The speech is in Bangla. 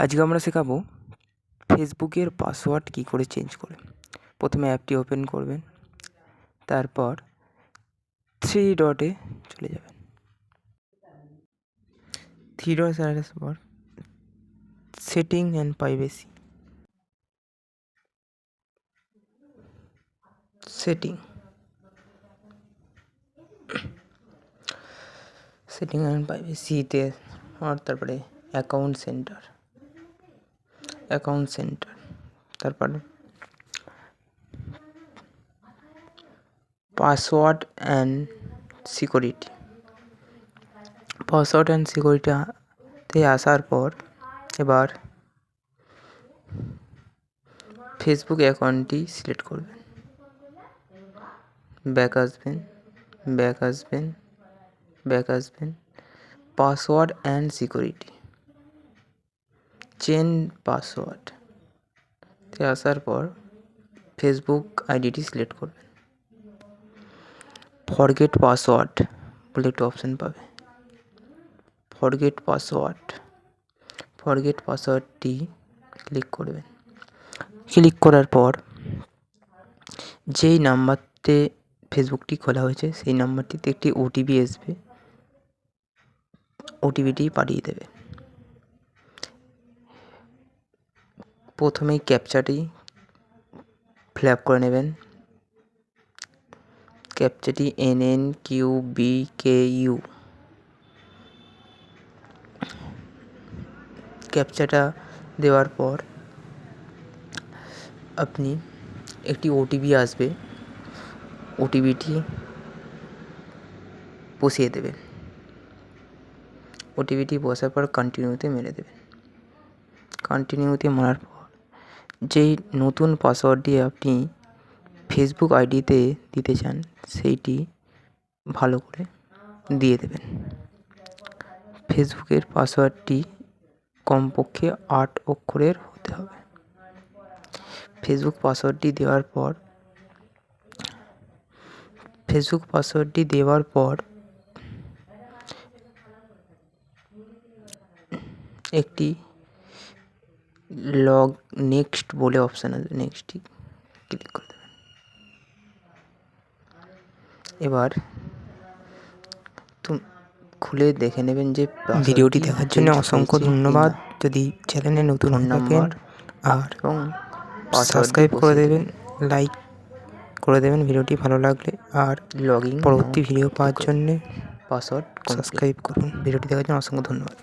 আজকে আমরা শেখাবো ফেসবুকের পাসওয়ার্ড কী করে চেঞ্জ করে। প্রথমে অ্যাপটি ওপেন করবেন, তারপর 3 ডটে চলে যাবেন। 3 ডট আসার পর setting and privacy, setting and প্রাইভেসিতে আর তারপরে অ্যাকাউন্ট সেন্টার, তারপরে পাসওয়ার্ড অ্যান্ড সিকিউরিটিতে আসার পর এবার ফেসবুক অ্যাকাউন্টটি সিলেক্ট করবেন, ব্যাক আসবেন, পাসওয়ার্ড অ্যান্ড সিকিউরিটি, চেঞ্জ পাসওয়ার্ডতে আসার পর ফেসবুক আইডিটি সিলেক্ট করবেন। ফরগেট পাসওয়ার্ড বলে একটা অপশান পাবে, ফরগেট পাসওয়ার্ডটি ক্লিক করবেন। ক্লিক করার পর যেই নাম্বারতে ফেসবুকটি খোলা হয়েছে সেই নাম্বারটিতে একটি ওটিপি আসবে, ওটিপিটি পাঠিয়ে দেবে। প্রথমেই ক্যাপচাটি ফিল আপ করে নেবেন। ক্যাপচাটি NNQBKU। ক্যাপচাটা দেওয়ার পর আপনি একটি ওটিপি আসবে, ওটিপিটি বসিয়ে দেবেন। ওটিপিটি বসার পর কন্টিনিউতে মেরে দেবেন। কন্টিনিউতে মারার পর যেই নতুন পাসওয়ার্ডটি আপনি ফেসবুক আইডিতে দিতে চান সেইটি ভালো করে দিয়ে দেবেন। ফেসবুকের পাসওয়ার্ডটি কমপক্ষে 8 অক্ষরের হতে হবে। ফেসবুক পাসওয়ার্ডটি দেওয়ার পর একটি লগ নেক্সট বলে অপশান আছে, নেক্সটটি ক্লিক করে দেবেন। এবার খুলে দেখে নেবেন যে ভিডিওটি দেখার জন্য অসংখ্য ধন্যবাদ। যদি চ্যানেলে নতুন হয়ে থাকেন আর সাবস্ক্রাইব করে দেবেন, লাইক করে দেবেন ভিডিওটি ভালো লাগলে, আর পরবর্তী ভিডিও পাওয়ার জন্যে পাসওয়ার্ড সাবস্ক্রাইব করুন। ভিডিওটি দেখার জন্য অসংখ্য ধন্যবাদ।